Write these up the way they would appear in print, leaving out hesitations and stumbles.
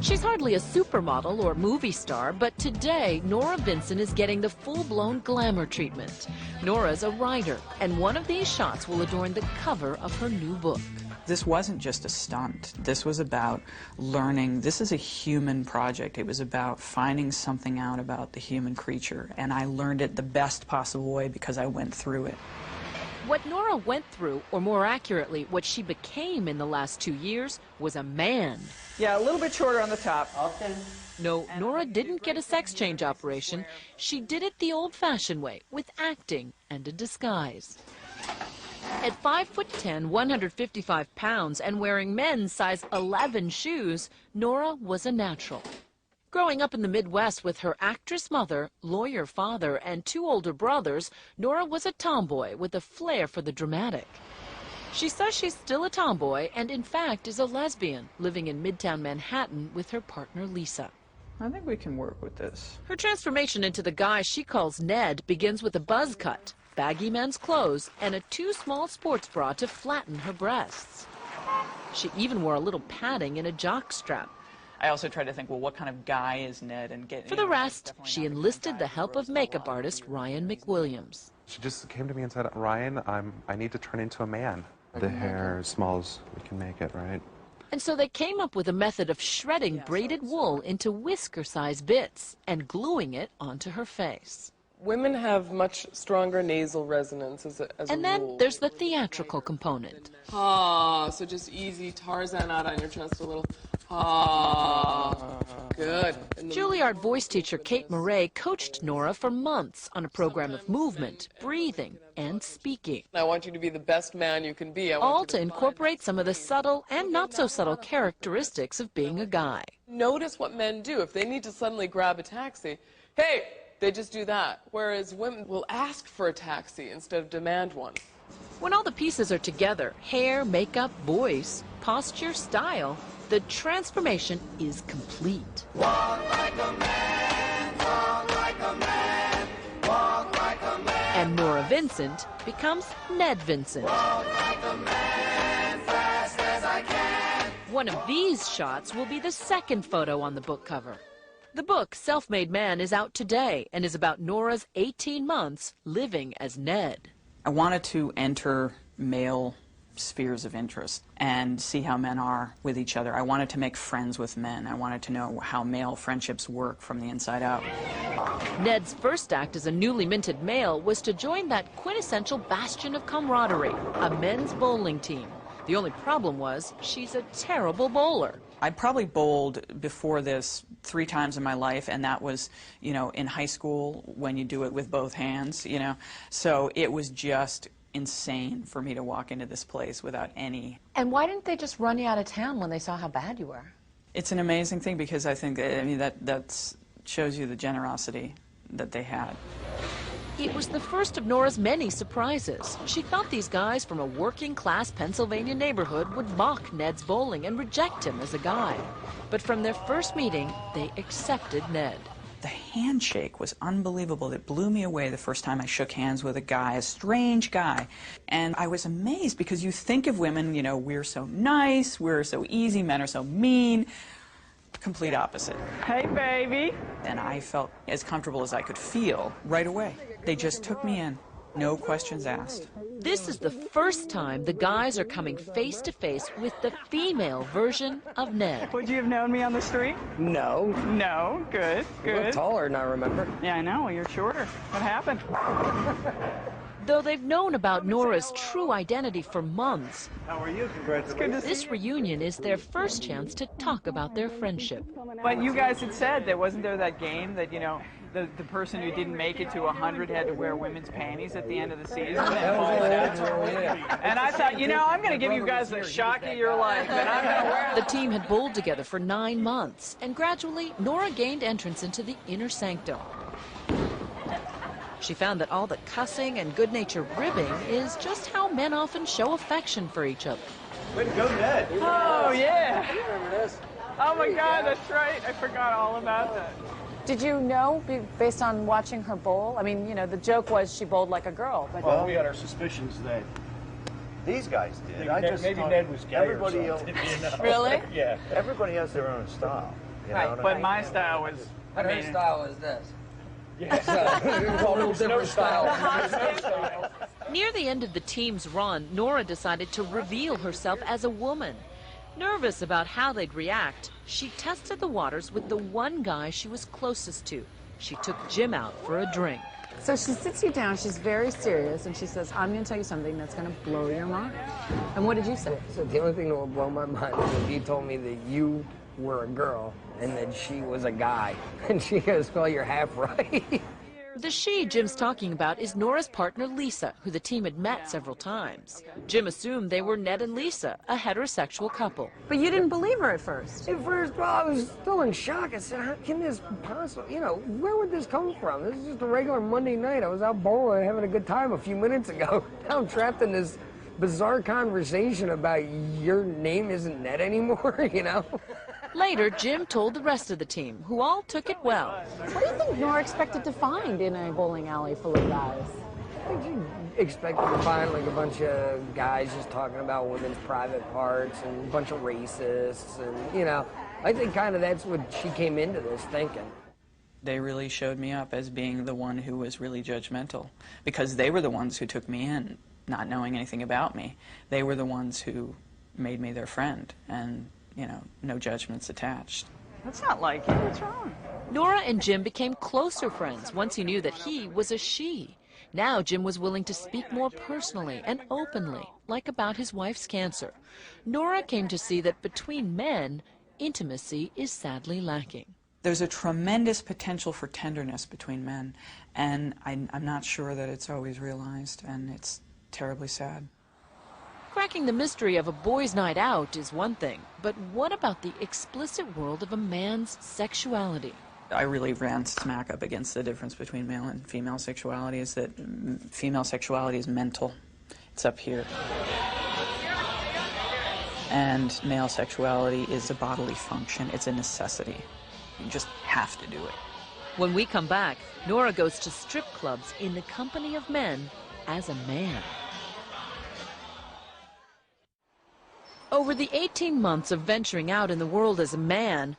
She's hardly a supermodel or movie star, but today, Norah Vincent is getting the full-blown glamour treatment. Norah's a writer, and one of these shots will adorn the cover of her new book. This wasn't just a stunt. This was about learning. This is a human project. It was about finding something out about the human creature, and I learned it the best possible way because I went through it. What Norah went through, or more accurately, what she became in the last 2 years, was a man. Yeah, a little bit shorter on the top. Okay. No, Norah didn't get a sex change operation. She did it the old-fashioned way, with acting and a disguise. At 5'10", 155 pounds, and wearing men's size 11 shoes, Norah was a natural. Growing up in the Midwest with her actress mother, lawyer father, and 2 older brothers, Norah was a tomboy with a flair for the dramatic. She says she's still a tomboy and, in fact, is a lesbian, living in Midtown Manhattan with her partner, Lisa. I think we can work with this. Her transformation into the guy she calls Ned begins with a buzz cut, baggy men's clothes, and a too small sports bra to flatten her breasts. She even wore a little padding in a jock strap. I also tried to think, well, what kind of guy is Ned? And get. For the rest, she enlisted the help of makeup artist Ryan McWilliams. She just came to me and said, Ryan, I need to turn into a man. The hair as small as we can make it, right? And so they came up with a method of shredding braided wool into whisker-sized bits and gluing it onto her face. Women have much stronger nasal resonance as a And then there's the theatrical component. Ah, so just easy Tarzan out on your chest a little. Ah, good. Juilliard voice teacher Kate Murray coached Norah for months on a program of movement, breathing, and speaking. I want you to be the best man you can be. All to incorporate some of the subtle and not so subtle characteristics of being a guy. Notice what men do. If they need to suddenly grab a taxi, hey, they just do that. Whereas women will ask for a taxi instead of demand one. When all the pieces are together, hair, makeup, voice, posture, style, the transformation is complete. Walk like a man, talk like a man, walk like a man. And Norah Vincent becomes Ned Vincent. Walk like a man, fast as I can. One of these shots will be the second photo on the book cover. The book, Self-Made Man, is out today and is about Norah's 18 months living as Ned. I wanted to enter male spheres of interest and see how men are with each other. I wanted to make friends with men. I wanted to know how male friendships work from the inside out. Ned's first act as a newly minted male was to join that quintessential bastion of camaraderie, a men's bowling team. The only problem was she's a terrible bowler. I probably bowled before this 3 times in my life, and that was, you know, in high school when you do it with both hands, you know. So it was just insane for me to walk into this place without any. And why didn't they just run you out of town when they saw how bad you were? It's an amazing thing because I think, I mean, that shows you the generosity that they had. It was the first of Norah's many surprises. She thought these guys from a working-class Pennsylvania neighborhood would mock Ned's bowling and reject him as a guy. But from their first meeting, they accepted Ned. The handshake was unbelievable. It blew me away the first time I shook hands with a guy, a strange guy. And I was amazed because you think of women, you know, we're so nice, we're so easy, men are so mean. Complete opposite. Hey, baby. And I felt as comfortable as I could feel right away. They just took me in, no questions asked. This is the first time the guys are coming face to face with the female version of Ned. Would you have known me on the street? No. No, good, You look taller than I remember. Yeah, I know, you're shorter. What happened? Though they've known about Norah's true identity for months, How are you? Congratulations. this reunion is their first chance to talk about their friendship. But you guys had said that wasn't there that game that, you know, the person who didn't make it to 100 had to wear women's panties at the end of the season. And I thought, you know, I'm going to give you guys the shock of your life, and I'm going to wear The team had bowled together for 9 months, and gradually Norah gained entrance into the inner sanctum. She found that all the cussing and good-natured ribbing is just how men often show affection for each other. Way to go, Ned. Oh, yeah. You remember this? Oh, my God, that's right. I forgot all about that. Did you know, based on watching her bowl? I mean, you know, the joke was she bowled like a girl. But Well, we had our suspicions that These guys did. maybe Ned was gay everybody or something, you know? Really? Yeah. Everybody has their own style. You Right. know what I But mean? my style was, I But her mean, style is this. Yeah. A little different style. Near the end of the team's run, Norah decided to reveal herself as a woman. Nervous about how they'd react, she tested the waters with the one guy she was closest to. She took Jim out for a drink. So she sits you down, she's very serious, and she says, I'm going to tell you something that's going to blow your mind. And what did you say? So the only thing that will blow my mind is if you told me that you were a girl and that she was a guy. And she goes, well, you're half right. The she Jim's talking about is Norah's partner Lisa, who the team had met several times. Jim assumed they were Ned and Lisa, a heterosexual couple. But you didn't believe her at first. At first, well, I was still in shock. I said, how can this possibly, you know, where would this come from? This is just a regular Monday night. I was out bowling having a good time a few minutes ago. Now I'm trapped in this bizarre conversation about your name isn't Ned anymore, you know? Later, Jim told the rest of the team, who all took it well. What do you think Norah expected to find in a bowling alley full of guys? I think she expected to find like a bunch of guys just talking about women's private parts and a bunch of racists and, you know, I think kind of that's what she came into this thinking. They really showed me up as being the one who was really judgmental, because they were the ones who took me in, not knowing anything about me. They were the ones who made me their friend, and, you know, no judgments attached. that's not like it. What's wrong? Norah and Jim became closer friends once he knew that he was a she. Now Jim was willing to speak more personally and openly, like about his wife's cancer. Norah came to see that between men, intimacy is sadly lacking. There's a tremendous potential for tenderness between men, and I'm not sure that it's always realized, and it's terribly sad. Cracking the mystery of a boys' night out is one thing, but what about the explicit world of a man's sexuality? I really ran smack up against the difference between male and female sexuality, is that female sexuality is mental. It's up here. And male sexuality is a bodily function. It's a necessity. You just have to do it. When we come back, Norah goes to strip clubs in the company of men as a man. Over the 18 months of venturing out in the world as a man,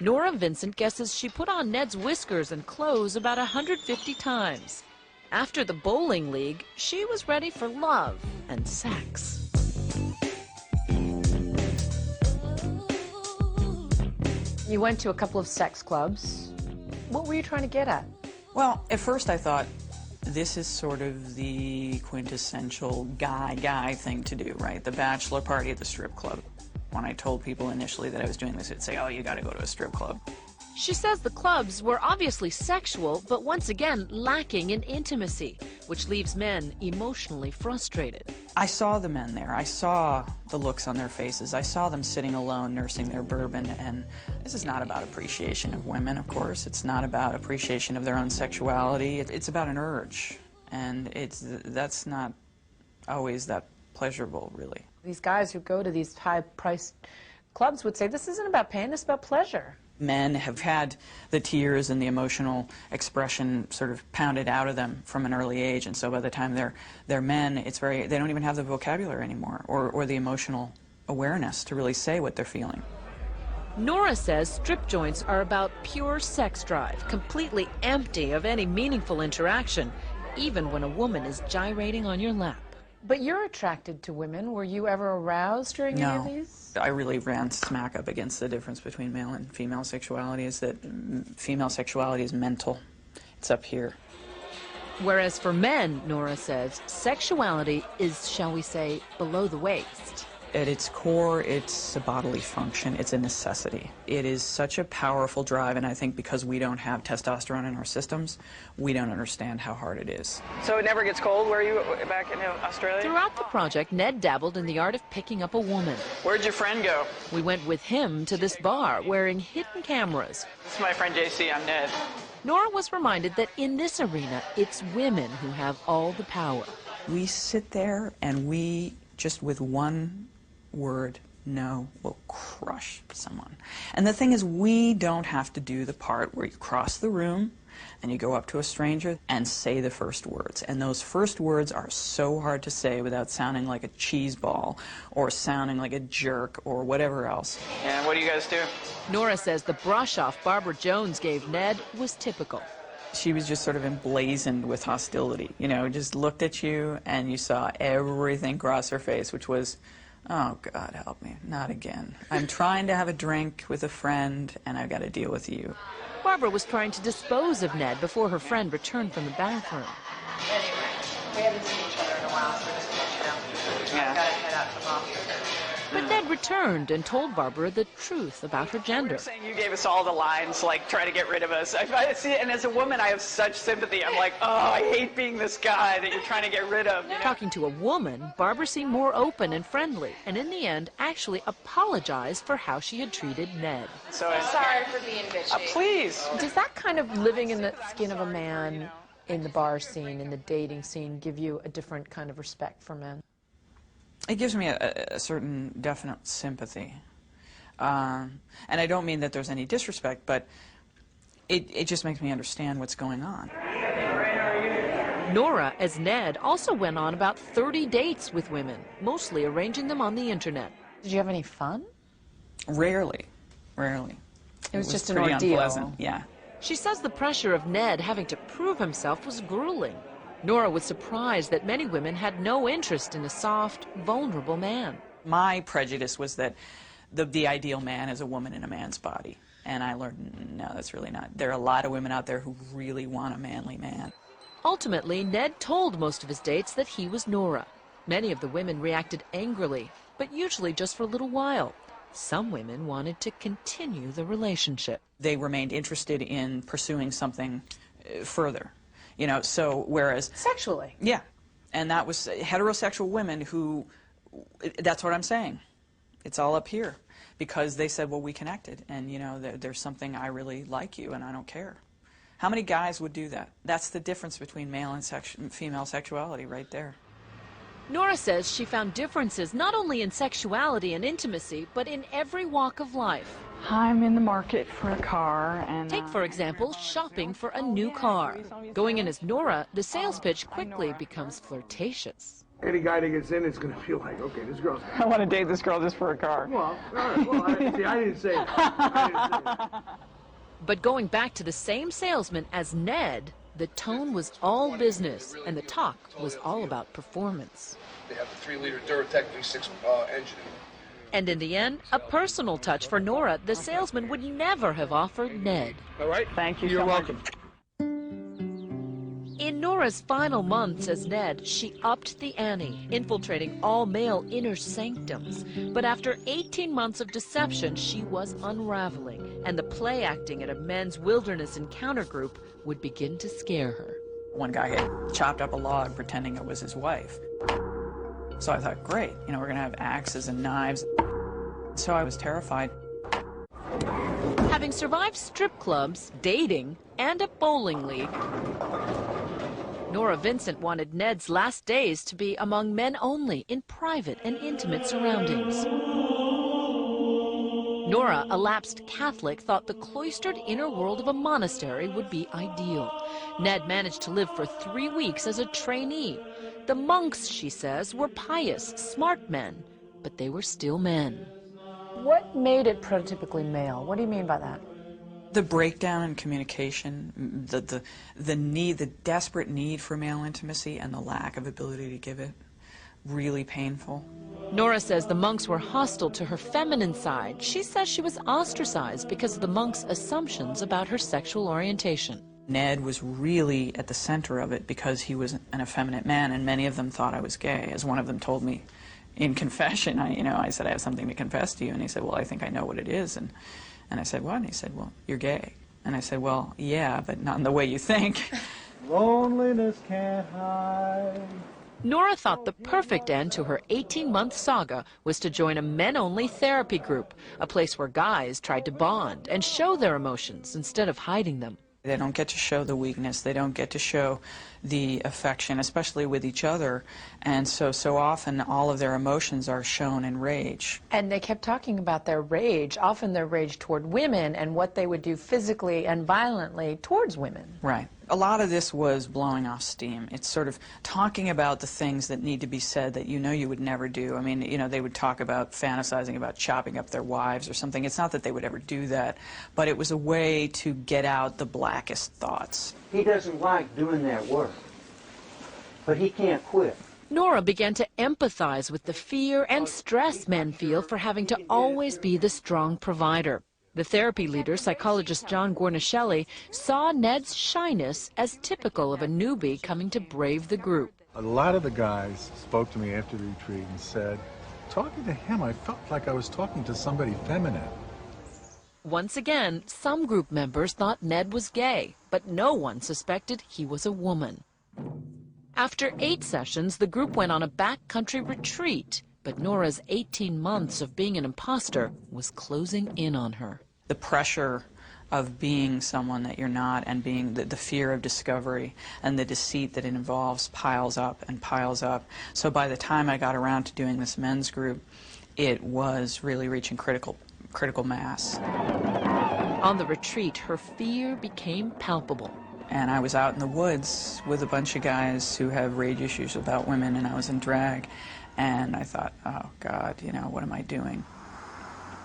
Norah Vincent guesses she put on Ned's whiskers and clothes about 150 times. After the bowling league, she was ready for love and sex. You went to a couple of sex clubs. What were you trying to get at? Well, at first I thought, this is sort of the quintessential guy thing to do, right? The bachelor party at the strip club. When I told people initially that I was doing this, they'd say, oh, you gotta go to a strip club. She says the clubs were obviously sexual, but once again lacking in intimacy, which leaves men emotionally frustrated. I saw the men there. I saw the looks on their faces. I saw them sitting alone, nursing their bourbon, and this is not about appreciation of women, of course. It's not about appreciation of their own sexuality. It's about an urge, and that's not always that pleasurable, really. These guys who go to these high-priced clubs would say, this isn't about pain, this is about pleasure. Men have had the tears and the emotional expression sort of pounded out of them from an early age, and so by the time they're men, they don't even have the vocabulary anymore or the emotional awareness to really say what they're feeling. Norah says strip joints are about pure sex drive, completely empty of any meaningful interaction, even when a woman is gyrating on your lap. But you're attracted to women. Were you ever aroused during any of these? I really ran smack up against the difference between male and female sexuality, is that female sexuality is mental. It's up here. Whereas for men, Norah says, sexuality is, shall we say, below the waist. At its core, it's a bodily function. It's a necessity. It is such a powerful drive, and I think because we don't have testosterone in our systems, we don't understand how hard it is. So it never gets cold where you back in Australia? Throughout the project, Ned dabbled in the art of picking up a woman. Where'd your friend go? We went with him to this bar, wearing hidden cameras. This is my friend JC, I'm Ned. Norah was reminded that in this arena, it's women who have all the power. We sit there and we, just with one word, no, will crush someone. And the thing is, we don't have to do the part where you cross the room, and you go up to a stranger and say the first words. And those first words are so hard to say without sounding like a cheese ball or sounding like a jerk or whatever else. And what do you guys do? Norah says the brush-off Barbara Jones gave Ned was typical. She was just sort of emblazoned with hostility, you know, just looked at you and you saw everything cross her face, which was, oh, God help me, not again. I'm trying to have a drink with a friend and I've got to deal with you. Barbara was trying to dispose of Ned before her friend returned from the bathroom. Anyway, we haven't seen each other in a while, so just to let you know. Yeah. I've got to head out to the office. But Ned returned and told Barbara the truth about her gender. You're saying you gave us all the lines, like, trying to get rid of us. I see it, and as a woman, I have such sympathy. I'm like, oh, I hate being this guy that you're trying to get rid of. You know? Talking to a woman, Barbara seemed more open and friendly, and in the end actually apologized for how she had treated Ned. So Sorry for being bitchy. please. Does that kind of living in the skin of a man in the bar scene, in the dating scene, give you a different kind of respect for men? It gives me a certain definite sympathy. And I don't mean that there's any disrespect, but it just makes me understand what's going on. Norah, as Ned, also went on about 30 dates with women, mostly arranging them on the internet. Did you have any fun? Rarely, rarely. It was just an pretty ordeal. unpleasant, yeah. She says the pressure of Ned having to prove himself was grueling. Norah was surprised that many women had no interest in a soft, vulnerable man. My prejudice was that the ideal man is a woman in a man's body. And I learned, no, that's really not. There are a lot of women out there who really want a manly man. Ultimately, Ned told most of his dates that he was Norah. Many of the women reacted angrily, but usually just for a little while. Some women wanted to continue the relationship. They remained interested in pursuing something further. You know, so whereas... Sexually. Yeah. And that was heterosexual women who, that's what I'm saying. It's all up here. Because they said, well, we connected. And, you know, there's something, I really like you and I don't care. How many guys would do that? That's the difference between male and female sexuality right there. Norah says she found differences not only in sexuality and intimacy, but in every walk of life. I'm in the market for a car, and... Take, for example, shopping for a new car. Going in as Norah, the sales pitch quickly becomes flirtatious. Any guy that gets in is going to feel like, okay, this girl's... I want to date this girl just for a car. Well, all right, well, I didn't say it. But going back to the same salesman as Ned, the tone was all business, and the talk was all about performance. They have the 3-liter Duratec V6 engine. And in the end, a personal touch for Norah the salesman would never have offered Ned. All right? Thank you You're so much. welcome. In Norah's final months as Ned, she upped the ante, infiltrating all male inner sanctums. But after 18 months of deception, she was unraveling, and the play acting at a men's wilderness encounter group would begin to scare her. One guy had chopped up a log pretending it was his wife. So I thought, great, you know, we're going to have axes and knives. So I was terrified. Having survived strip clubs, dating, and a bowling league, Norah Vincent wanted Ned's last days to be among men only, in private and intimate surroundings. Norah, a lapsed Catholic, thought the cloistered inner world of a monastery would be ideal. Ned managed to live for 3 weeks as a trainee. The monks, she says, were pious, smart men, but they were still men. What made it prototypically male? What do you mean by that? The breakdown in communication, the need, the desperate need for male intimacy and the lack of ability to give it, really painful. Norah says the monks were hostile to her feminine side. She says she was ostracized because of the monks' assumptions about her sexual orientation. Ned was really at the center of it because he was an effeminate man, and many of them thought I was gay. As one of them told me in confession, I said, I have something to confess to you. And he said, well, I think I know what it is. And I said, what? And he said, well, you're gay. And I said, well, yeah, but not in the way you think. Loneliness can't hide. Norah thought the perfect end to her 18-month saga was to join a men-only therapy group, a place where guys tried to bond and show their emotions instead of hiding them. They don't get to show the weakness. They don't get to show, the affection, especially with each other. And so often all of their emotions are shown in rage. And they kept talking about their rage, often their rage toward women, and what they would do physically and violently towards women. Right. A lot of this was blowing off steam. It's sort of talking about the things that need to be said that you know you would never do. I mean, you know, they would talk about fantasizing about chopping up their wives or something. It's not that they would ever do that, but it was a way to get out the blackest thoughts. He doesn't like doing that work, but he can't quit. Norah began to empathize with the fear and stress men feel for having to always be the strong provider. The therapy leader, psychologist John Gornishelli, saw Ned's shyness as typical of a newbie coming to brave the group. A lot of the guys spoke to me after the retreat and said, talking to him, I felt like I was talking to somebody feminine. Once again, some group members thought Ned was gay, but no one suspected he was a woman. After 8 sessions, the group went on a backcountry retreat, but Norah's 18 months of being an imposter was closing in on her. The pressure of being someone that you're not, and being the fear of discovery and the deceit that it involves piles up and piles up. So by the time I got around to doing this men's group, it was really reaching critical mass. On the retreat, her fear became palpable. And I was out in the woods with a bunch of guys who have rage issues about women, and I was in drag, and I thought, oh God, you know, what am I doing?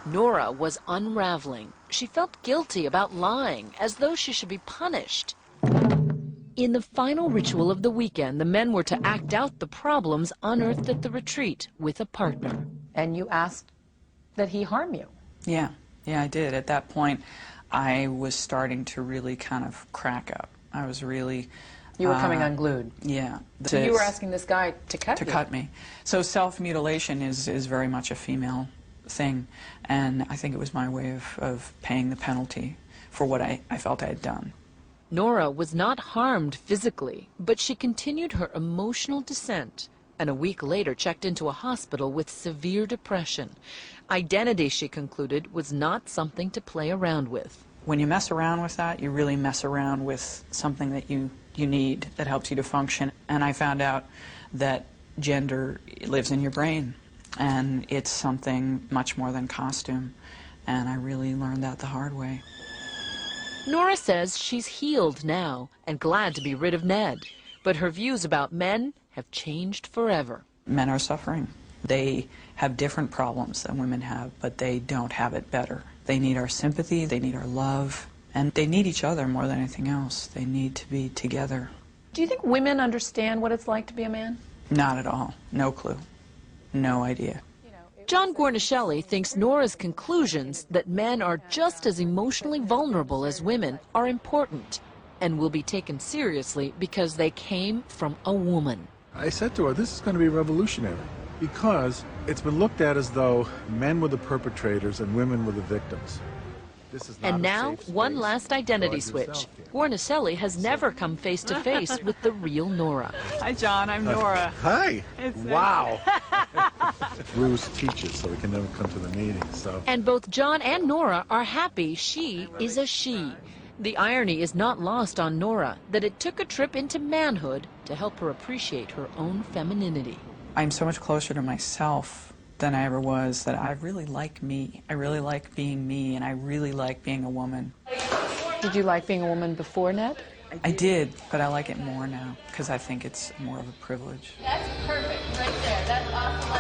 Norah was unraveling. She felt guilty about lying, as though she should be punished. In the final ritual of the weekend, the men were to act out the problems unearthed at the retreat with a partner. And you asked that he harm you. Yeah, I did. At that point, I was starting to really kind of crack up. I was really... You were coming unglued. Yeah. So you were asking this guy to cut you? To cut me. So self-mutilation is very much a female thing, and I think it was my way of paying the penalty for what I felt I had done. Norah was not harmed physically, but she continued her emotional descent, and a week later checked into a hospital with severe depression. Identity, she concluded, was not something to play around with. When you mess around with that, you really mess around with something that you need that helps you to function. And I found out that gender lives in your brain, and it's something much more than costume. And I really learned that the hard way. Norah says she's healed now and glad to be rid of Ned, but her views about men have changed forever. Men are suffering. They have different problems than women have, but they don't have it better. They need our sympathy, they need our love, and they need each other more than anything else. They need to be together. Do you think women understand what it's like to be a man? Not at all. No clue. No idea. John Gornishelli thinks Norah's conclusions that men are just as emotionally vulnerable as women are important and will be taken seriously because they came from a woman. I said to her, this is going to be revolutionary, because it's been looked at as though men were the perpetrators and women were the victims. This is not and now, one last identity switch. Gornishelli has never come face to face with the real Norah. Hi, John. I'm Norah. Hi. Wow. Bruce teaches, so he can never come to the meetings. So. And both John and Norah are happy she is a she. The irony is not lost on Norah that it took a trip into manhood to help her appreciate her own femininity. I'm so much closer to myself than I ever was, that I really like me. I really like being me, and I really like being a woman. Did you like being a woman before Ned? I did, but I like it more now, because I think it's more of a privilege. That's perfect right there. That's awesome.